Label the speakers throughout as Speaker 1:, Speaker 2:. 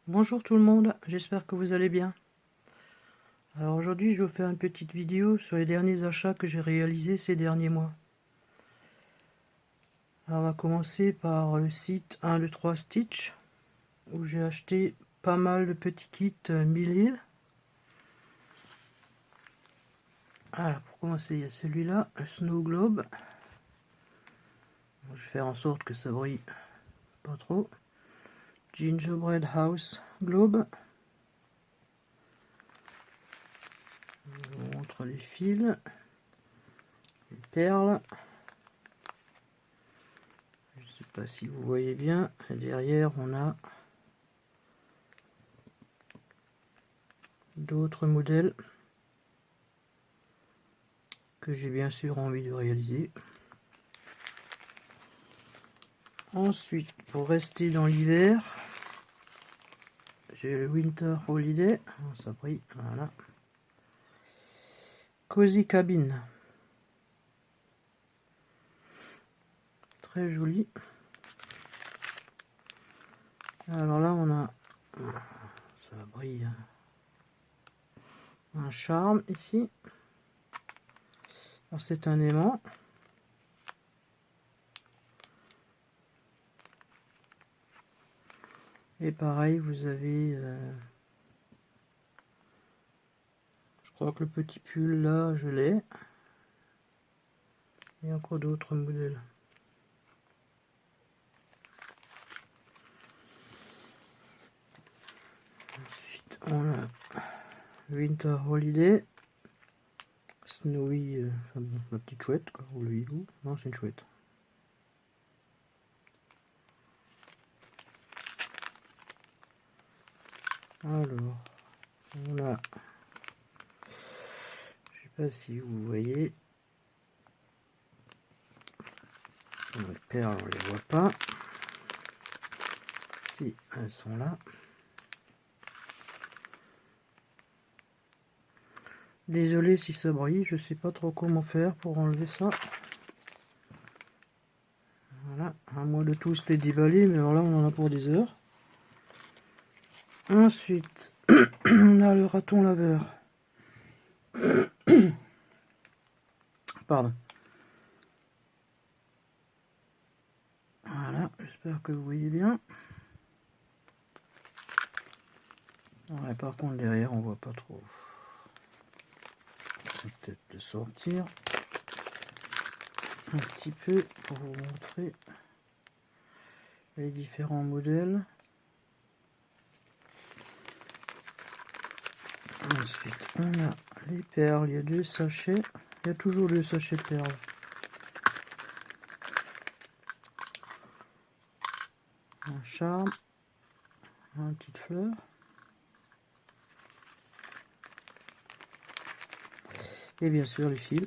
Speaker 1: Bonjour tout le monde, j'espère que vous allez bien. Alors aujourd'hui je vais vous faire une petite vidéo sur les derniers achats que j'ai réalisés ces derniers mois. Alors on va commencer par le site 123 Stitch où j'ai acheté pas mal de petits kits 1000 Alors pour commencer il y a celui-là, un Snow Globe. Je vais faire en sorte que ça brille pas trop. Gingerbread House Globe. Je vous montre les fils, les perles. Je ne sais pas si vous voyez bien. Et derrière on a d'autres modèles que j'ai bien sûr envie de réaliser. Ensuite, pour rester dans l'hiver, j'ai le Winter Holiday. Ça brille, voilà. Cozy Cabin. Très joli. Alors là, on a, ça brille, un charme ici. Alors c'est un aimant. Et pareil, vous avez, je crois que le petit pull là, je l'ai. Et encore d'autres modèles. Ensuite, on a Winter Holiday. Snowy, la petite chouette, quoi, ou le hibou. Non, c'est une chouette. Alors, on a, je sais pas si vous voyez, les perles on les voit pas. Si, elles sont là. Désolé si ça brille, je sais pas trop comment faire pour enlever ça. Voilà, à moins de tous les déballer, mais alors là on en a pour des heures. Ensuite, on a le raton laveur. Pardon. Voilà, j'espère que vous voyez bien. Ouais, par contre derrière on voit pas trop. Je vais peut-être le sortir un petit peu pour vous montrer les différents modèles. Ensuite on a les perles, il y a 2 sachets. Il y a toujours 2 sachets de perles. Un charme, une petite fleur. Et bien sûr les fils.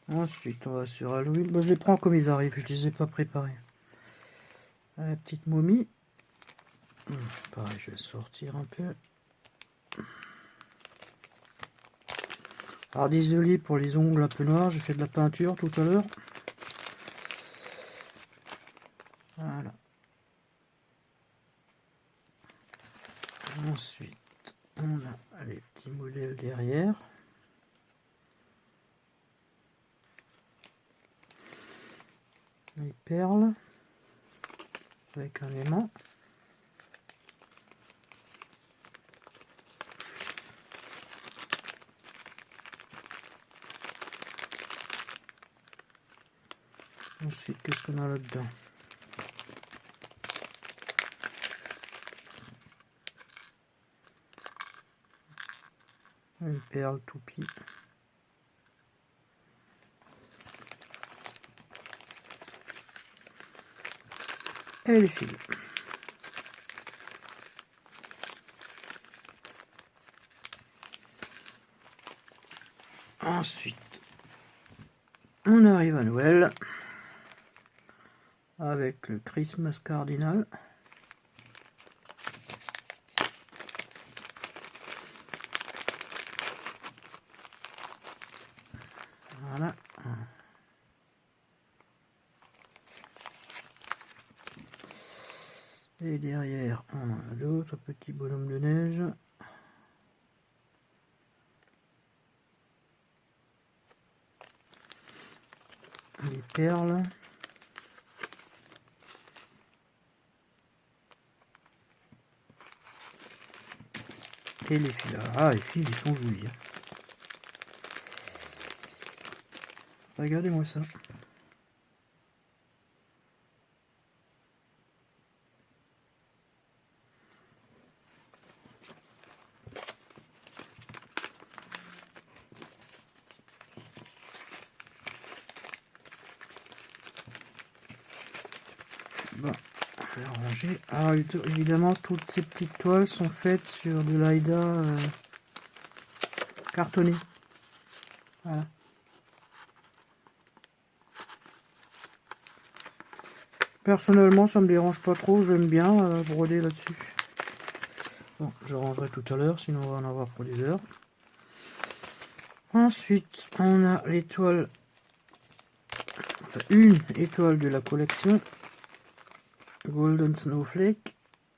Speaker 1: Ensuite on va sur Halloween. Bon, je les prends comme ils arrivent, je les ai pas préparés. La petite momie. Pareil, je vais sortir un peu. Alors désolé pour les ongles un peu noirs, j'ai fait de la peinture tout à l'heure. Voilà. Ensuite, on a les petits modèles derrière. Les perles avec un aimant. Ensuite, qu'est-ce qu'on a là-dedans? Une perle toupie. Et les fils. Ensuite, on arrive à Noël avec le Christmas Cardinal. Voilà. Et derrière, on a d'autres petits bonhommes de neige. Les perles. Et les fils. Ah, les fils, ils sont jolis. Regardez-moi ça. Bon, je vais ranger. Alors évidemment, toutes ces petites toiles sont faites sur de l'Aïda cartonné. Voilà. Personnellement, ça me dérange pas trop. J'aime bien broder là-dessus. Bon, je rangerai tout à l'heure, sinon on va en avoir pour des heures. Ensuite, on a l'étoile, enfin une étoile de la collection Golden Snowflake.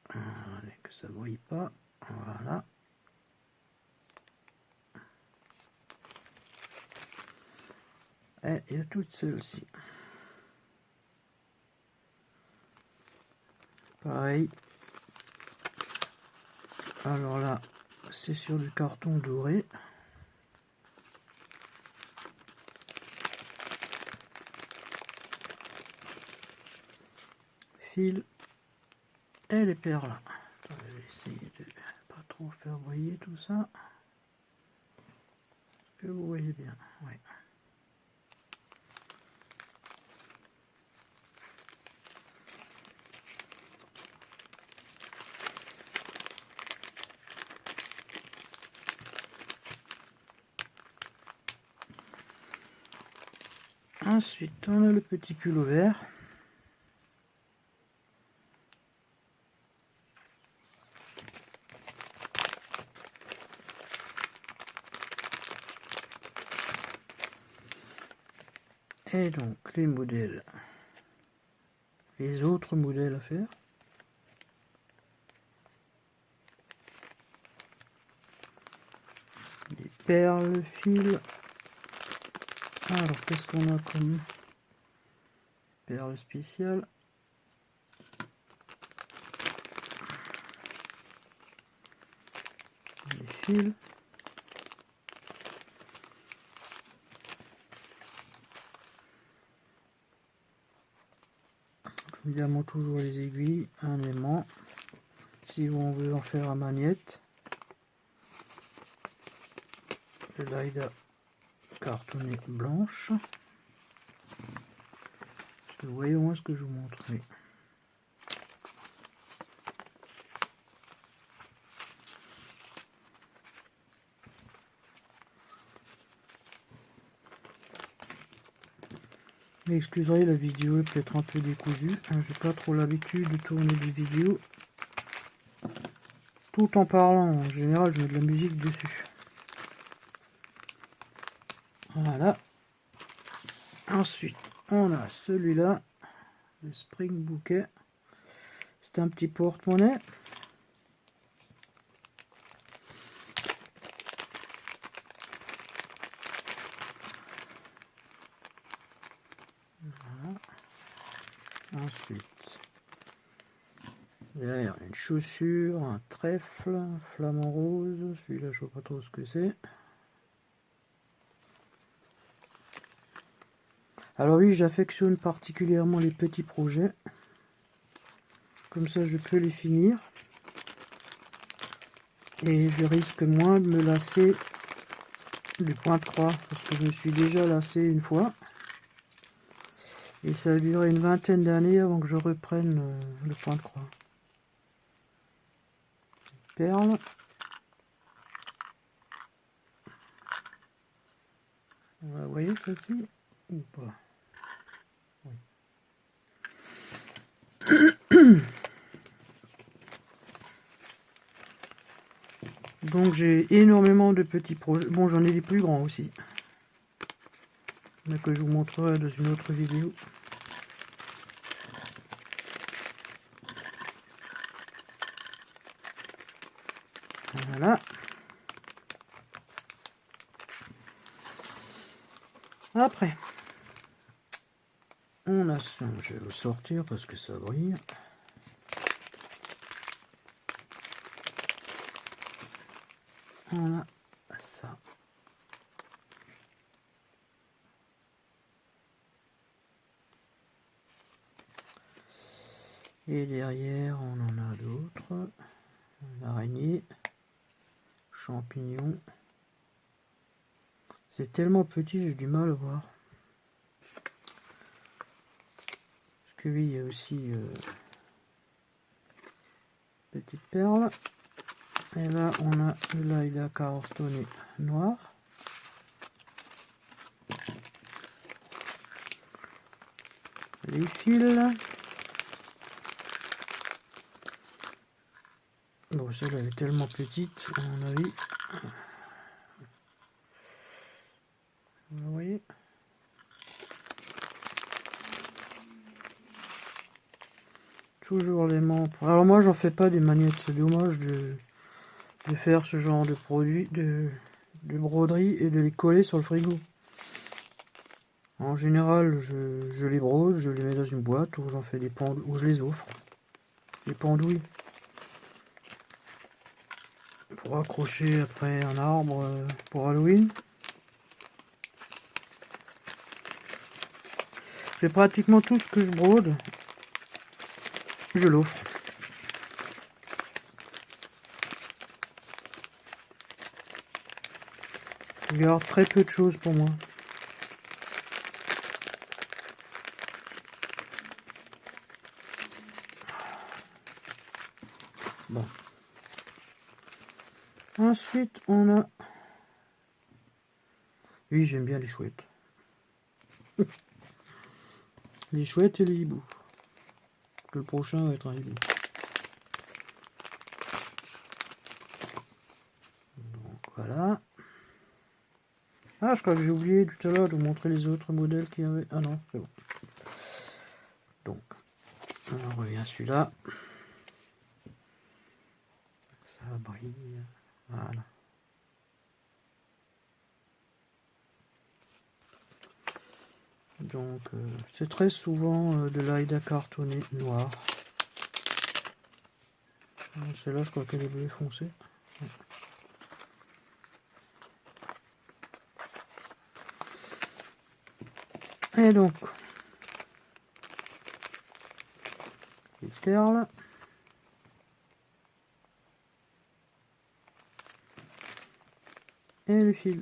Speaker 1: Allez, que ça ne brille pas. Voilà. Et il y a toutes celles-ci. Pareil. Alors là, c'est sur du carton doré. Fil et les perles. Attends, je vais essayer de pas trop faire briller tout ça. Est-ce que vous voyez bien? Oui. Ensuite, on a le petit culot vert. Et donc, les modèles. Les autres modèles à faire. Les perles, le fil. Alors, qu'est-ce qu'on a comme perles spéciales? Les fils. Évidemment, toujours les aiguilles, un aimant. Si on veut en faire à magnette. Le l'Aïda cartonné blanche. Vous voyez au moins ce que je vous montre. Oui. Mais excuserez, la vidéo est peut-être un peu décousue. J'ai pas trop l'habitude de tourner des vidéos tout en parlant. En général, je mets de la musique dessus. Voilà. Ensuite, on a celui-là, le Spring Bouquet. C'est un petit porte-monnaie. Voilà. Ensuite, derrière une chaussure, un trèfle, un flamant rose. Celui-là, je vois pas trop ce que c'est. Alors oui, j'affectionne particulièrement les petits projets. Comme ça, je peux les finir. Et je risque moins de me lasser du point de croix. Parce que je me suis déjà lassé une fois. Et ça a duré une vingtaine d'années avant que je reprenne le point de croix. Perles. Vous voyez celle-ci ou pas? Oui. Donc j'ai énormément de petits projets. Bon, j'en ai des plus grands aussi. Mais que je vous montrerai dans une autre vidéo. Voilà. Après, on a ça, je vais le sortir parce que ça brille. Voilà, ça. Et derrière, on en a d'autres. Araignée, champignons. C'est tellement petit, j'ai du mal à voir. Parce que oui, il y a aussi petite perle. Et là, on a l'ail cartonné noir. Les fils. Bon, celle-là est tellement petite, à mon avis. Vous voyez? Toujours les membres. Alors moi, j'en fais pas des magnettes. C'est dommage de faire ce genre de produit, de broderie et de les coller sur le frigo. En général, je les brode, je les mets dans une boîte ou j'en fais des pendouilles, ou je les offre. Des pendouilles. Pour accrocher après un arbre pour Halloween. C'est pratiquement tout ce que je brode. Je l'offre. Je garde très peu de choses pour moi. Bon. Ensuite, on a... Oui, j'aime bien les chouettes. Les chouettes et les hiboux. Le prochain va être un hibou. Donc voilà. Ah, je crois que j'ai oublié tout à l'heure de vous montrer les autres modèles qu'il y avait. Ah non, c'est bon. Donc, on revient à celui-là. Ça brille. Voilà. Donc, c'est très souvent de l'ail cartonné noir. Celle-là, je crois qu'elle est bleue foncée. Et donc, les perles. Et le fil.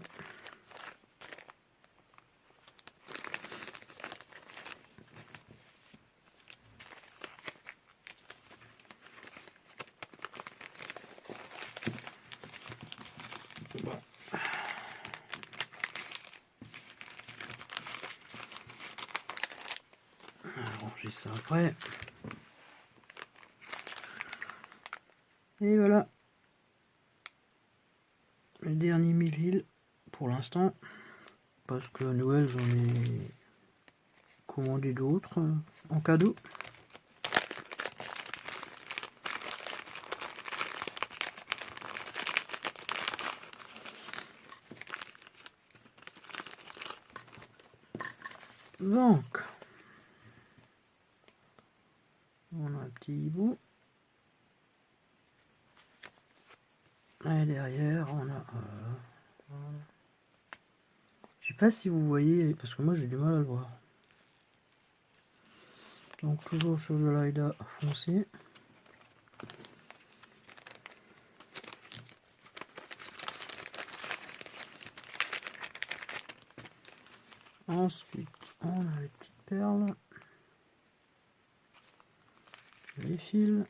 Speaker 1: Ranger ça après. Et voilà. Le dernier mille pour l'instant. Parce que à Noël, j'en ai commandé d'autres en cadeau. Donc, on a un petit hibou. Et derrière, on a... voilà. Je sais pas si vous voyez, parce que moi j'ai du mal à le voir. Donc toujours sur le Laïda foncé. Ensuite, on a les petites perles. Les fils.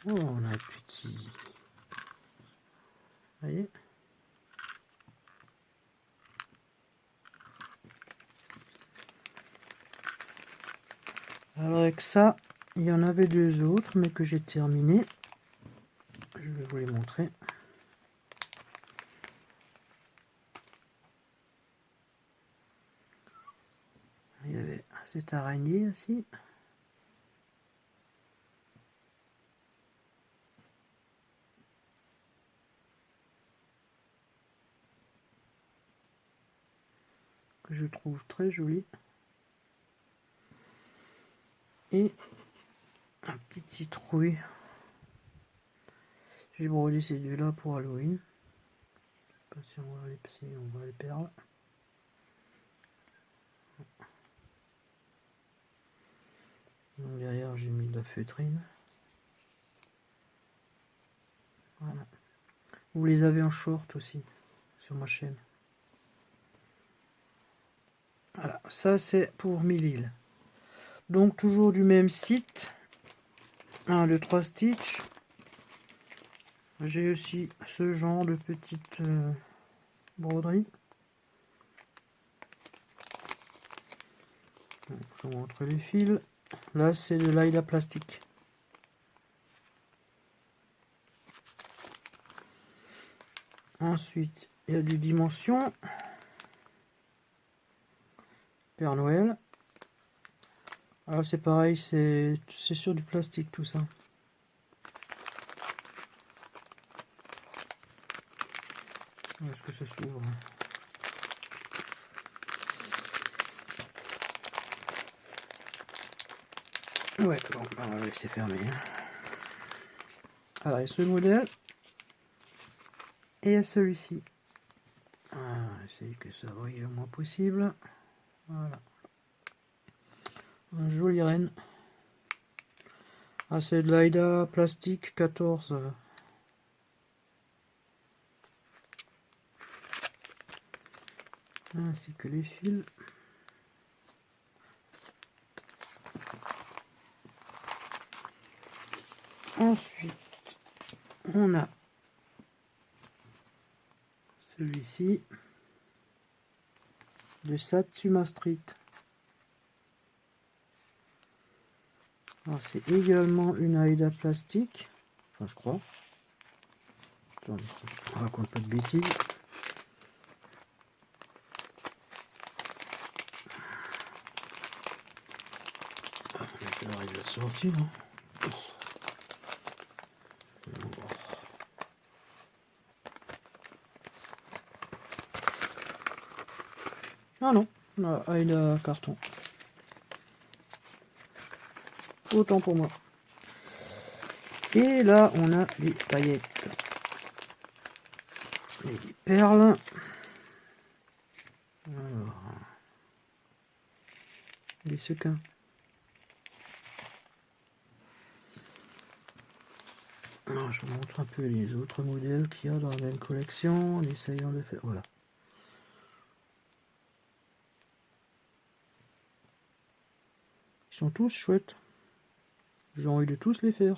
Speaker 1: Oh, on a un petit... Vous voyez? Alors avec ça, il y en avait deux autres, mais que j'ai terminé. Je vais vous les montrer. cette araignée aussi. Que je trouve très jolie. Et un petit citrouille. J'ai brodé ces deux-là pour Halloween. Je sais pas si on voit les perles. Donc derrière j'ai mis de la feutrine. Voilà. Vous les avez en short aussi sur ma chaîne. Voilà, ça c'est pour 1000 îles. Donc toujours du même site. 1, 2, 3 stitch. J'ai aussi ce genre de petite broderie. Donc, je vous montre les fils. Là c'est de l'ail à plastique. Ensuite il y a du dimension. Père Noël. Alors c'est pareil, c'est sur du plastique tout ça. Est-ce que ça s'ouvre? Ouais, bon, on va laisser fermer. Alors, il y a ce modèle. Et il y a celui-ci. Essayer que ça brille le moins possible. Voilà. Un joli renne. Ah, c'est de l'Aïda plastique 14. Ainsi que les fils. Ensuite, on a celui-ci de Satsuma Street. C'est également une Aïda plastique. Enfin, je crois. Attendez, on raconte pas de bêtises. J'arrive à sortir. Ah non, Aïda carton. Autant pour moi. Et là, on a les paillettes. Et les perles. Alors, les sequins. Alors, je vous montre un peu les autres modèles qu'il y a dans la même collection, en essayant de faire. Voilà. Ils sont tous chouettes. J'ai envie de tous les faire.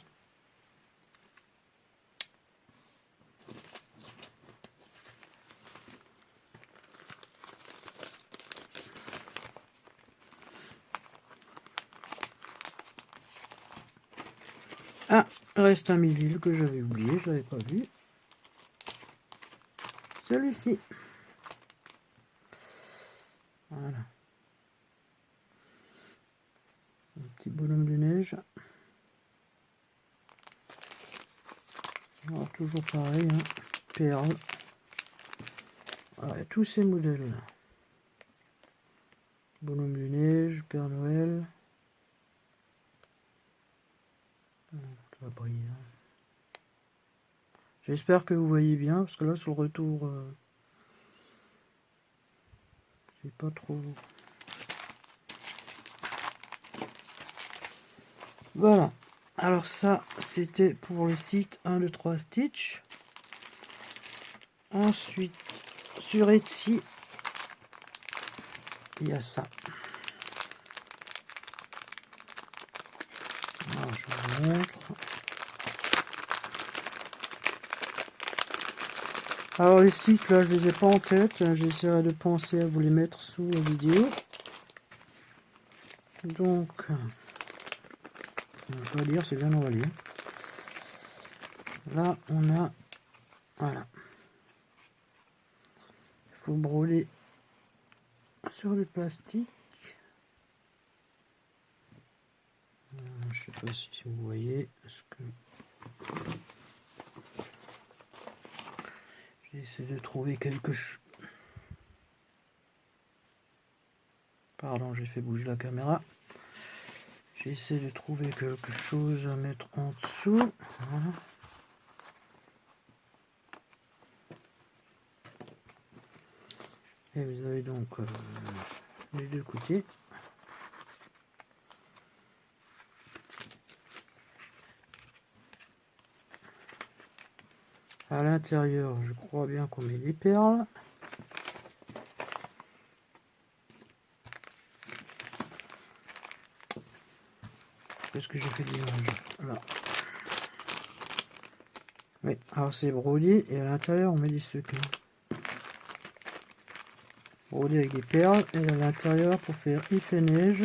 Speaker 1: Ah, il reste un millil que j'avais oublié, je l'avais pas vu. Celui-ci. Voilà. Un petit bonhomme de neige. Alors, toujours pareil, hein. Perles. Voilà, tous ces modèles là. Bonhomme de neige, Père Noël. Ça brille. J'espère que vous voyez bien, parce que là sur le retour, c'est pas trop. Voilà. Alors ça, c'était pour le site 1, 2, 3 Stitch. Ensuite, sur Etsy, il y a ça. Alors, je vous montre. Alors les sites là, je les ai pas en tête. J'essaierai de penser à vous les mettre sous la vidéo. Donc, on va pas lire, c'est bien on va lire. Là, on a, voilà. Il faut broder sur le plastique. je sais pas si vous voyez. J'essaie de trouver quelque chose. Pardon, j'ai fait bouger la caméra. J'essaie de trouver quelque chose à mettre en dessous. Voilà. Et vous avez donc les deux côtés. À l'intérieur, je crois bien qu'on met des perles. Qu'est-ce que j'ai fait d'image? Voilà. Oui, alors c'est brodé et à l'intérieur on met des sequins. Brodé avec des perles et à l'intérieur pour faire il fait neige.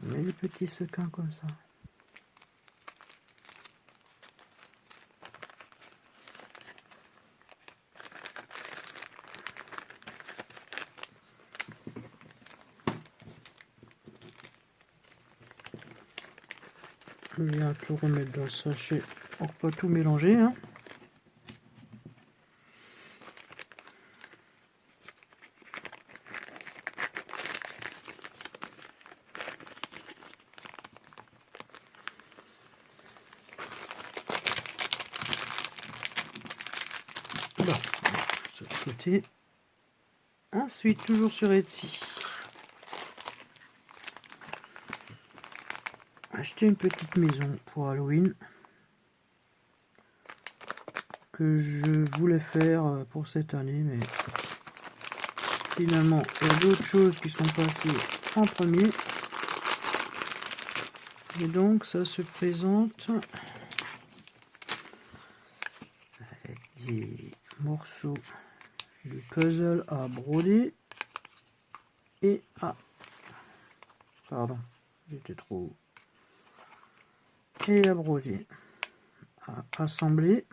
Speaker 1: On met des petits sequins comme ça. Je viens tout remettre dans le sachet pour pas tout mélanger. Hein. Là, de ce côté. Ensuite, toujours sur Etsy. Acheter une petite maison pour Halloween que je voulais faire pour cette année, mais finalement il y a d'autres choses qui sont passées en premier et donc ça se présente avec des morceaux de puzzle à broder et à pardon, j'étais trop haut. Et à broder, à assembler.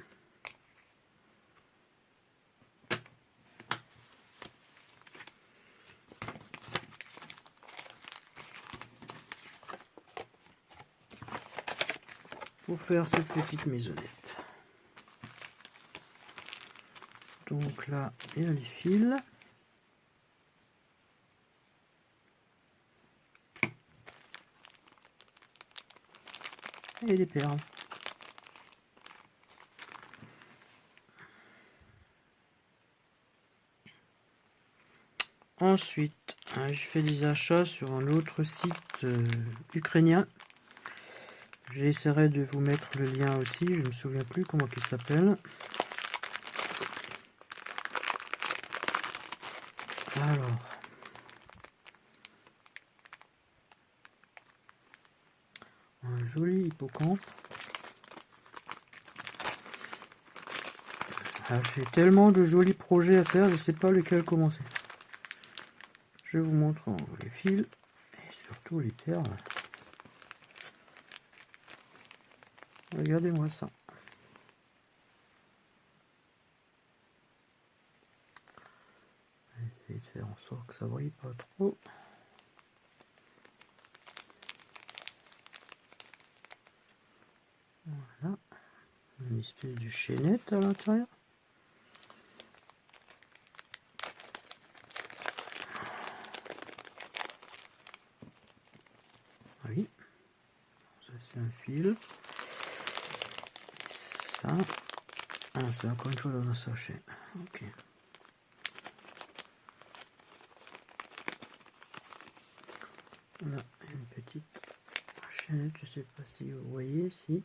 Speaker 1: Pour faire cette petite maisonnette. Donc là, il y a les fils. Et les perles. Ensuite, j'ai fait des achats sur un autre site ukrainien. J'essaierai de vous mettre le lien aussi, je ne me souviens plus comment il s'appelle. Alors, un joli hippocampe. J'ai tellement de jolis projets à faire, je ne sais pas lequel commencer. Je vous montre les fils et surtout les perles. Regardez-moi ça. Je vais essayer de faire en sorte que ça brille pas trop. Voilà. Une espèce de chaînette à l'intérieur. Oui. Ça c'est un fil. Ça. Ah, c'est encore une fois dans un sachet. Ok. Là, une petite chaînette, je sais pas si vous voyez, si.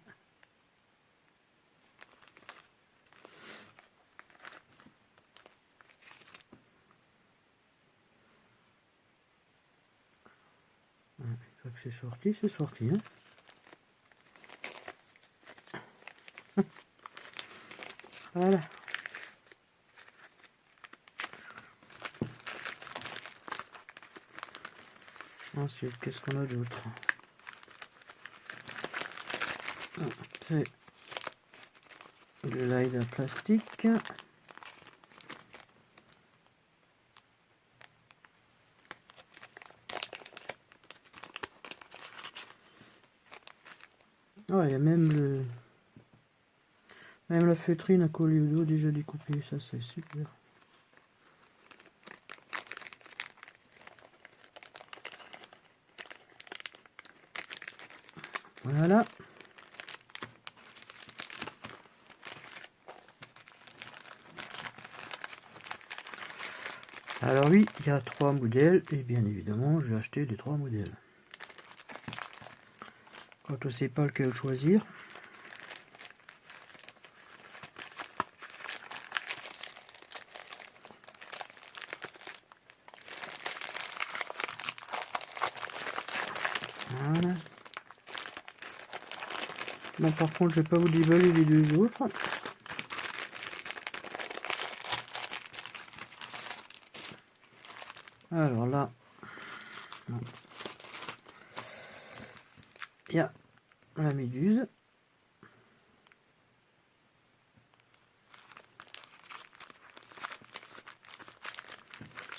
Speaker 1: Une fois que c'est sorti, c'est sorti. Hein. Voilà. Ensuite, qu'est-ce qu'on a d'autre? C'est de l'ail à plastique. Ouais, il y a même la feutrine à coller au dos déjà découpée, ça c'est super. Voilà. Alors oui, il y a 3 modèles et bien évidemment j'ai acheté les 3 modèles. Quand on ne sait pas lequel choisir. Voilà. Bon, par contre, je vais pas vous déballer les deux autres. Alors là, il y a la méduse.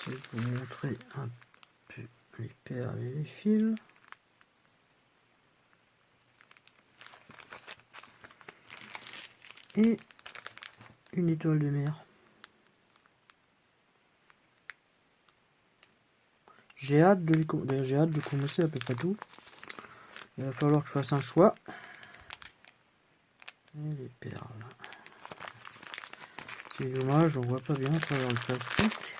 Speaker 1: Je vais vous montrer un peu les perles et les fils. Et une étoile de mer. J'ai hâte de commencer à peu près tout. Il va falloir que je fasse un choix. Et les perles. C'est dommage, on voit pas bien à travers le plastique.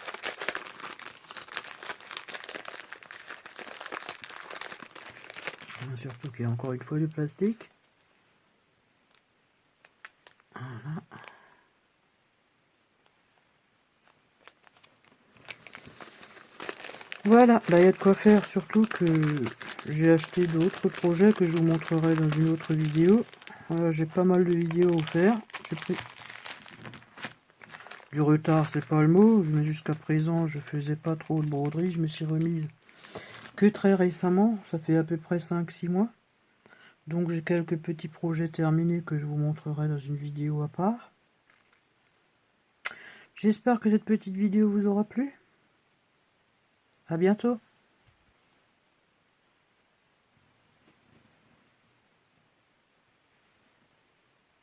Speaker 1: Surtout qu'il y a encore une fois du plastique. Voilà. Voilà, là il y a de quoi faire, surtout que j'ai acheté d'autres projets que je vous montrerai dans une autre vidéo. J'ai pas mal de vidéos à faire. J'ai pris du retard, c'est pas le mot, mais jusqu'à présent je faisais pas trop de broderie. Je me suis remise que très récemment, ça fait à peu près 5-6 mois. Donc j'ai quelques petits projets terminés que je vous montrerai dans une vidéo à part. J'espère que cette petite vidéo vous aura plu. À bientôt.